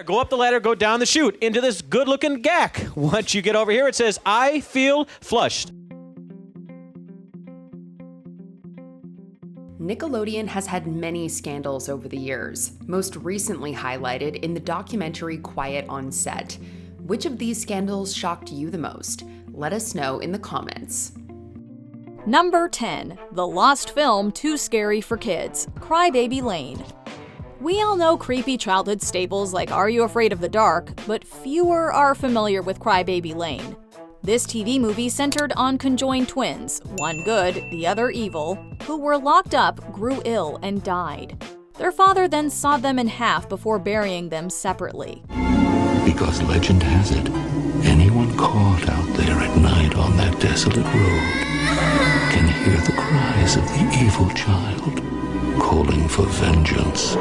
Go up the ladder, go down the chute, into this good-looking gack. Once you get over here, it says, I feel flushed. Nickelodeon has had many scandals over the years, most recently highlighted in the documentary Quiet on Set. Which of these scandals shocked you the most? Let us know in the comments. Number 10. The lost film Too Scary for Kids, Crybaby Lane. We all know creepy childhood staples like Are You Afraid of the Dark, but fewer are familiar with Crybaby Lane. This TV movie centered on conjoined twins, one good, the other evil, who were locked up, grew ill, and died. Their father then sawed them in half before burying them separately. Because legend has it, anyone caught out there at night on that desolate road can hear the cries of the evil child calling for vengeance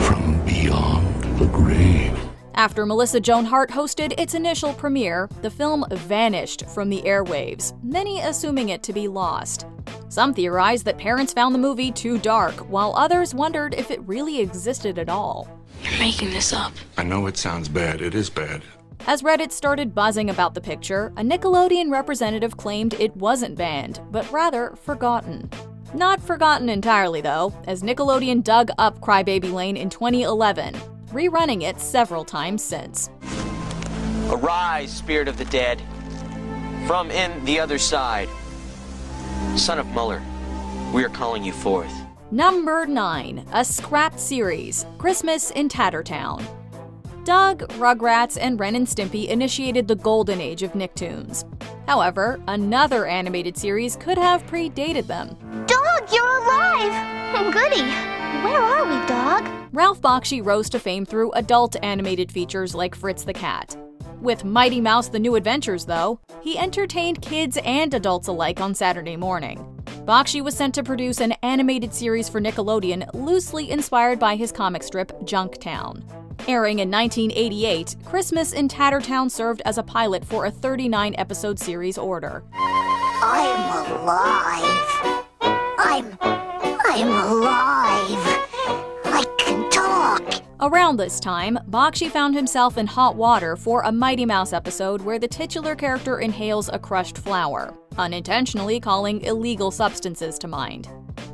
from beyond the grave. After Melissa Joan Hart hosted its initial premiere, the film vanished from the airwaves, many assuming it to be lost. Some theorized that parents found the movie too dark, while others wondered if it really existed at all. You're making this up. I know it sounds bad, it is bad. As Reddit started buzzing about the picture, a Nickelodeon representative claimed it wasn't banned, but rather forgotten. Not forgotten entirely though, as Nickelodeon dug up Crybaby Lane in 2011, rerunning it several times since. Arise, spirit of the dead, from in the other side. Son of Muller, we are calling you forth. Number 9. A scrapped series, Christmas in Tattertown. Doug, Rugrats, and Ren and Stimpy initiated the golden age of Nicktoons. However, another animated series could have predated them. Dog, you're alive! Goody! Where are we, Dog? Ralph Bakshi rose to fame through adult animated features like Fritz the Cat. With Mighty Mouse The New Adventures, though, he entertained kids and adults alike on Saturday morning. Bakshi was sent to produce an animated series for Nickelodeon loosely inspired by his comic strip Junktown. Airing in 1988, Christmas in Tattertown served as a pilot for a 39-episode series order. I'm alive. I'm alive. I can talk. Around this time, Bakshi found himself in hot water for a Mighty Mouse episode where the titular character inhales a crushed flower, unintentionally calling illegal substances to mind.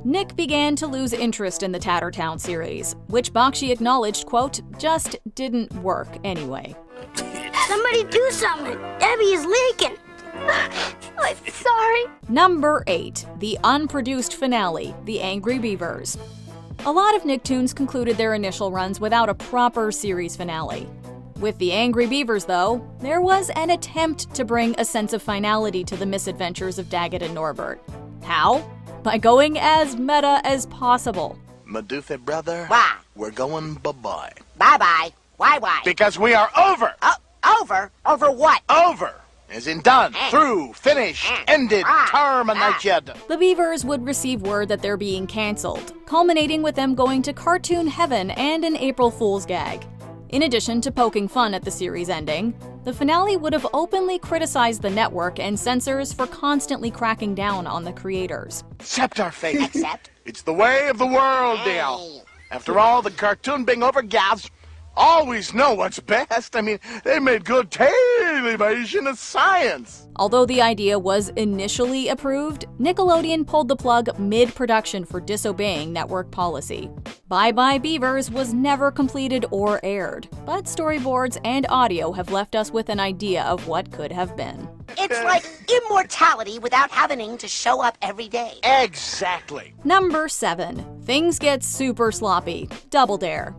Nick began to lose interest in the Tattertown series, which Bakshi acknowledged, quote, just didn't work anyway. Somebody do something. Debbie is leaking. I'm sorry. Number 8. The unproduced finale, The Angry Beavers. A lot of Nicktoons concluded their initial runs without a proper series finale. With The Angry Beavers, though, there was an attempt to bring a sense of finality to the misadventures of Daggett and Norbert. How? By going as meta as possible. Madoofy brother, Why? we're going bye-bye. Bye-bye. Why? Because we are over! Over? Over what? Over! As in done, through, finished, ended, terminated. The Beavers would receive word that they're being cancelled, culminating with them going to cartoon heaven and an April Fool's gag. In addition to poking fun at the series ending, the finale would have openly criticized the network and censors for constantly cracking down on the creators. Accept our fate. Accept? It's the way of the world, deal. After all, the cartoon being over gals always know what's best. I mean, they made good television of science. Although the idea was initially approved, Nickelodeon pulled the plug mid-production for disobeying network policy. Bye Bye Beavers was never completed or aired, but storyboards and audio have left us with an idea of what could have been. It's like immortality without having to show up every day. Exactly. Number 7. Things get super sloppy. Double Dare.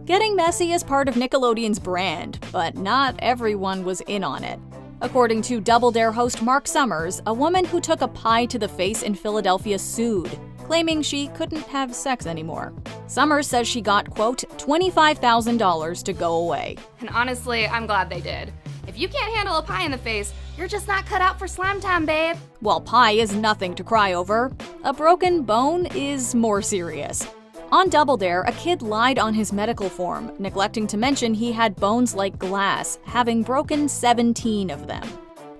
Getting messy is part of Nickelodeon's brand, but not everyone was in on it. According to Double Dare host Mark Summers, a woman who took a pie to the face in Philadelphia sued, claiming she couldn't have sex anymore. Summers says she got, quote, $25,000 to go away. And honestly, I'm glad they did. If you can't handle a pie in the face, you're just not cut out for slime time, babe. While pie is nothing to cry over, a broken bone is more serious. On Double Dare, a kid lied on his medical form, neglecting to mention he had bones like glass, having broken 17 of them.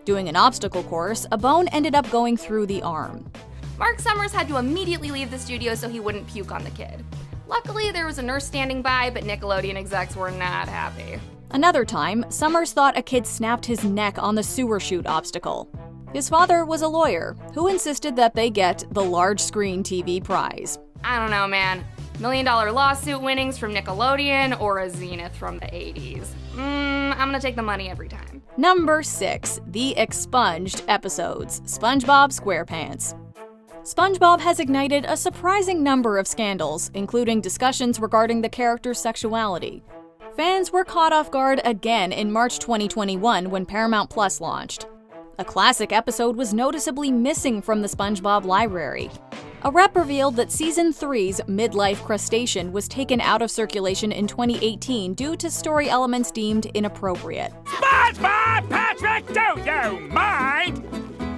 Doing an obstacle course, a bone ended up going through the arm. Mark Summers had to immediately leave the studio so he wouldn't puke on the kid. Luckily, there was a nurse standing by, but Nickelodeon execs were not happy. Another time, Summers thought a kid snapped his neck on the sewer chute obstacle. His father was a lawyer who insisted that they get the large screen TV prize. I don't know, man. $1 million lawsuit winnings from Nickelodeon or a Zenith from the 80s. I'm gonna take the money every time. Number 6. The expunged episodes. SpongeBob SquarePants. SpongeBob has ignited a surprising number of scandals, including discussions regarding the character's sexuality. Fans were caught off guard again in March 2021 when Paramount Plus launched. A classic episode was noticeably missing from the SpongeBob library. A rep revealed that Season 3's midlife crustacean was taken out of circulation in 2018 due to story elements deemed inappropriate. SpongeBob, Patrick, do you mind?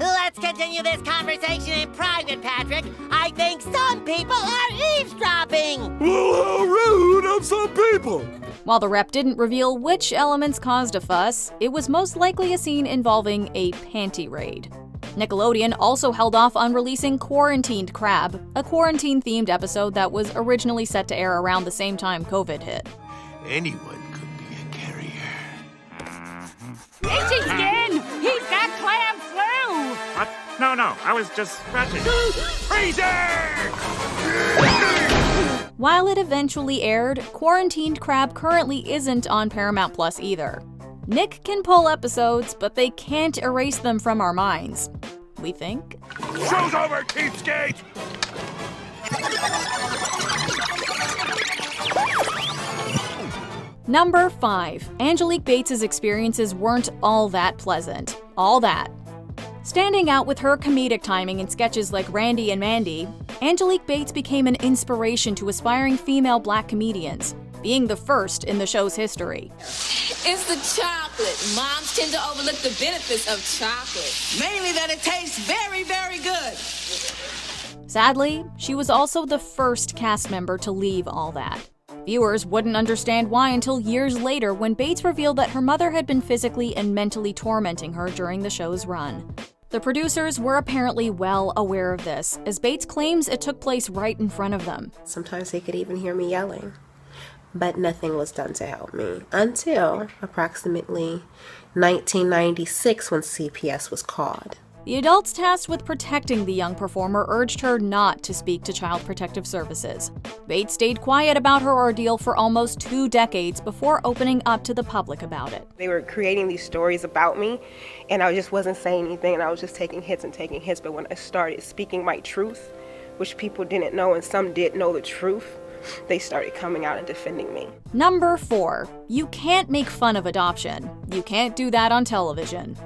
Let's continue this conversation in private, Patrick. I think some people are eavesdropping. Well, how rude of some people. While the rep didn't reveal which elements caused a fuss, it was most likely a scene involving a panty raid. Nickelodeon also held off on releasing Quarantined Crab, a quarantine-themed episode that was originally set to air around the same time COVID hit. Anyone could be a carrier. Itchy skin! He's got clam flu! What? No, I was just scratching. Freezer! While it eventually aired, Quarantined Crab currently isn't on Paramount Plus either. Nick can pull episodes, but they can't erase them from our minds. We think. Show's over, cheapskate! Number 5. Angelique Bates's experiences weren't all that pleasant. All that. Standing out with her comedic timing in sketches like Randy and Mandy, Angelique Bates became an inspiration to aspiring female black comedians, being the first in the show's history. It's the chocolate. Moms tend to overlook the benefits of chocolate. Mainly that it tastes very, very good. Sadly, she was also the first cast member to leave all that. Viewers wouldn't understand why until years later when Bates revealed that her mother had been physically and mentally tormenting her during the show's run. The producers were apparently well aware of this, as Bates claims it took place right in front of them. Sometimes they could even hear me yelling. But nothing was done to help me until approximately 1996 when CPS was called. The adults tasked with protecting the young performer urged her not to speak to Child Protective Services. Bates stayed quiet about her ordeal for almost 2 decades before opening up to the public about it. They were creating these stories about me, and I just wasn't saying anything, and I was just taking hits. But when I started speaking my truth, which people didn't know and some did know the truth, they started coming out and defending me. Number 4. You can't make fun of adoption. You can't do that on television.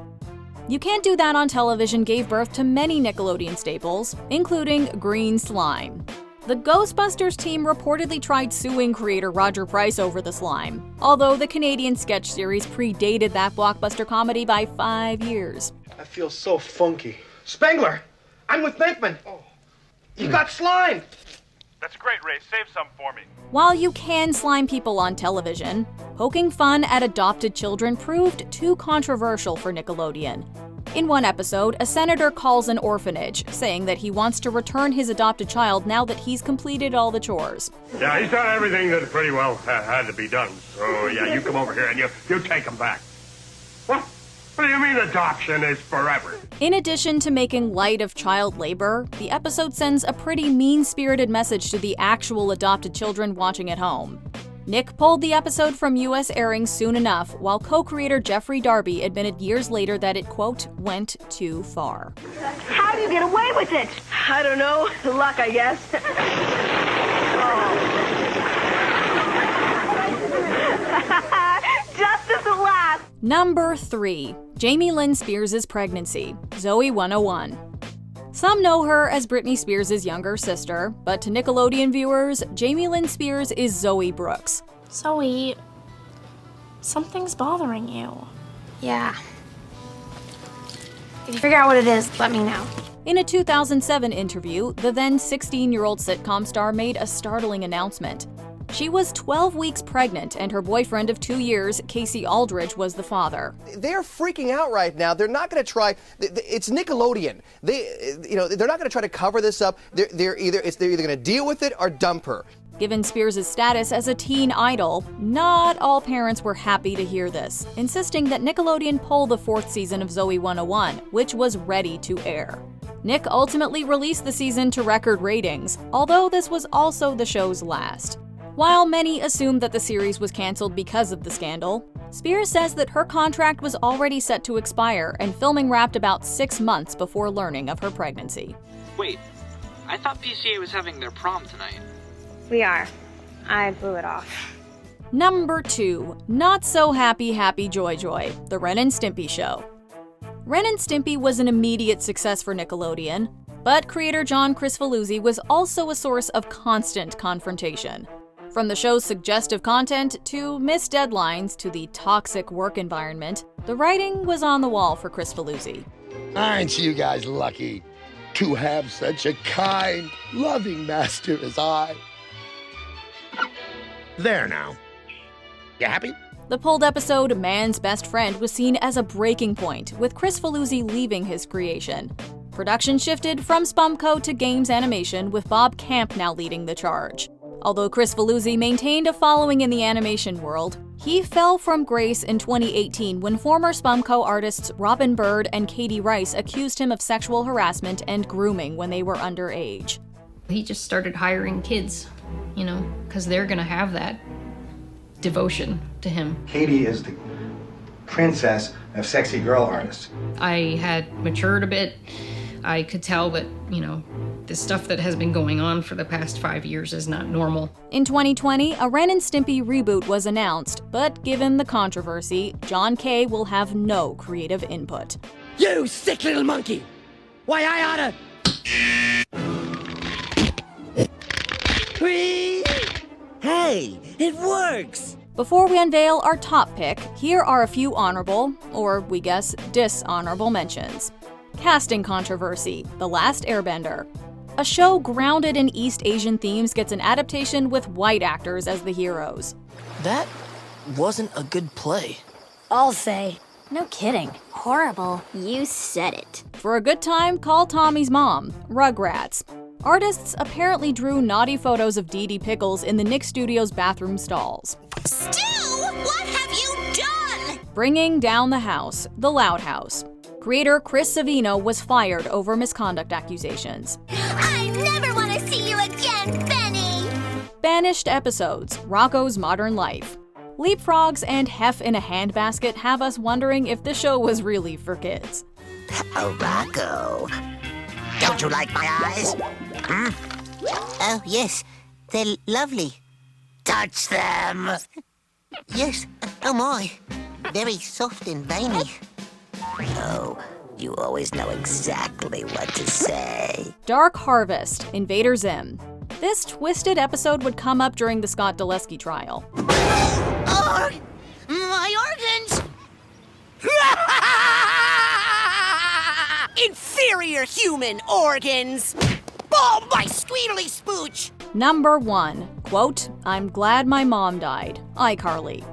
You Can't Do That on Television gave birth to many Nickelodeon staples, including green slime. The Ghostbusters team reportedly tried suing creator Roger Price over the slime, although the Canadian sketch series predated that blockbuster comedy by 5 years. I feel so funky. Spengler, I'm with Bankman. Oh. You got slime! That's great, Ray. Save some for me. While you can slime people on television, poking fun at adopted children proved too controversial for Nickelodeon. In one episode, a senator calls an orphanage, saying that he wants to return his adopted child now that he's completed all the chores. Yeah, he's done everything that pretty well had to be done. So, yeah, you come over here and you take him back. What? What do you mean adoption is forever? In addition to making light of child labor, the episode sends a pretty mean-spirited message to the actual adopted children watching at home. Nick pulled the episode from U.S. airing soon enough, while co-creator Jeffrey Darby admitted years later that it, quote, went too far. How do you get away with it? I don't know. Luck, I guess. Justice at last. Number 3. Jamie Lynn Spears' pregnancy. Zoey 101. Some know her as Britney Spears' younger sister, but to Nickelodeon viewers, Jamie Lynn Spears is Zoey Brooks. Zoey, something's bothering you. Yeah. If you figure out what it is, let me know. In a 2007 interview, the then 16-year-old sitcom star made a startling announcement. She was 12 weeks pregnant, and her boyfriend of 2 years, Casey Aldridge, was the father. They're freaking out right now. They're not going to try. It's Nickelodeon. They're not going to try to cover this up. They're either going to deal with it or dump her. Given Spears' status as a teen idol, not all parents were happy to hear this, insisting that Nickelodeon pull the 4th season of Zoey 101, which was ready to air. Nick ultimately released the season to record ratings, although this was also the show's last. While many assumed that the series was canceled because of the scandal, Spears says that her contract was already set to expire and filming wrapped about 6 months before learning of her pregnancy. Wait, I thought PCA was having their prom tonight. We are. I blew it off. Number 2. Not So Happy Happy Joy Joy, The Ren and Stimpy Show. Ren and Stimpy was an immediate success for Nickelodeon, but creator John Kricfalusi was also a source of constant confrontation. From the show's suggestive content to missed deadlines to the toxic work environment, the writing was on the wall for Kricfalusi. Aren't you guys lucky to have such a kind, loving master as I? There now. You happy? The pulled episode Man's Best Friend was seen as a breaking point, with Kricfalusi leaving his creation. Production shifted from SpongeBob to games animation, with Bob Camp now leading the charge. Although Kricfalusi maintained a following in the animation world, he fell from grace in 2018 when former SpongeBob artists Robin Bird and Katie Rice accused him of sexual harassment and grooming when they were underage. He just started hiring kids, because they're gonna have that devotion to him. Katie is the princess of sexy girl artists. I had matured a bit. I could tell that, the stuff that has been going on for the past 5 years is not normal. In 2020, a Ren and Stimpy reboot was announced, but given the controversy, John Kay will have no creative input. You sick little monkey! Why, I oughta... Hey, it works! Before we unveil our top pick, here are a few honorable, or we guess dishonorable mentions. Casting controversy, The Last Airbender. A show grounded in East Asian themes gets an adaptation with white actors as the heroes. That wasn't a good play. I'll say. No kidding. Horrible. You said it. For a good time, call Tommy's mom, Rugrats. Artists apparently drew naughty photos of Dee Dee Pickles in the Nick Studios bathroom stalls. Stu, what have you done? Bringing down the house, The Loud House. Creator Chris Savino was fired over misconduct accusations. I never want to see you again, Benny! Banished episodes, Rocco's Modern Life. Leapfrogs and Hef in a Handbasket have us wondering if the show was really for kids. Oh, Rocco. Don't you like my eyes? Oh, yes. They're lovely. Touch them! Yes. Oh, my. Very soft and veiny. Oh, you always know exactly what to say. Dark Harvest, Invader Zim. This twisted episode would come up during the Scott Dulesky trial. My organs! Inferior human organs! Oh, my squeedly spooch! Number 1, quote, I'm glad my mom died, iCarly.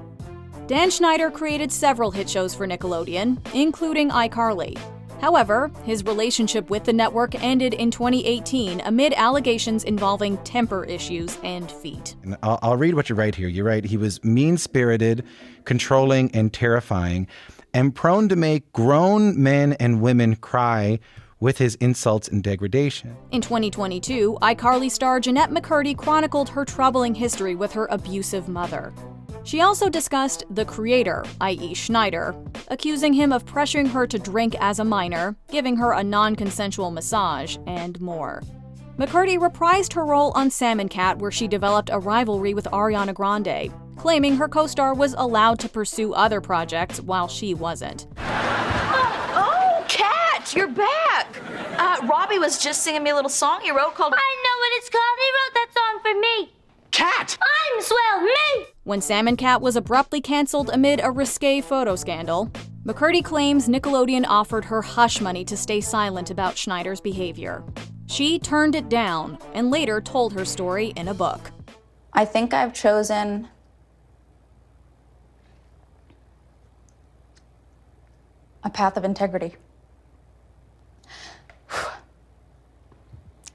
Dan Schneider created several hit shows for Nickelodeon, including iCarly. However, his relationship with the network ended in 2018 amid allegations involving temper issues and feet. And I'll read what you write here. You write, he was mean-spirited, controlling, and terrifying, and prone to make grown men and women cry with his insults and degradation. In 2022, iCarly star Jennette McCurdy chronicled her troubling history with her abusive mother. She also discussed the creator, i.e. Schneider, accusing him of pressuring her to drink as a minor, giving her a non-consensual massage, and more. McCurdy reprised her role on Salmon Cat, where she developed a rivalry with Ariana Grande, claiming her co-star was allowed to pursue other projects while she wasn't. Oh, Cat, you're back! Robbie was just singing me a little song he wrote called... I know what it's called. He wrote that song for me. Cat! I'm swell, me! When Salmon Cat was abruptly canceled amid a risque photo scandal, McCurdy claims Nickelodeon offered her hush money to stay silent about Schneider's behavior. She turned it down and later told her story in a book. I think I've chosen a path of integrity.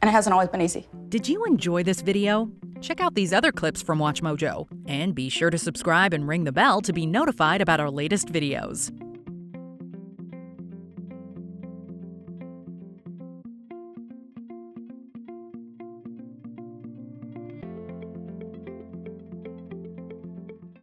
And it hasn't always been easy. Did you enjoy this video? Check out these other clips from WatchMojo, and be sure to subscribe and ring the bell to be notified about our latest videos.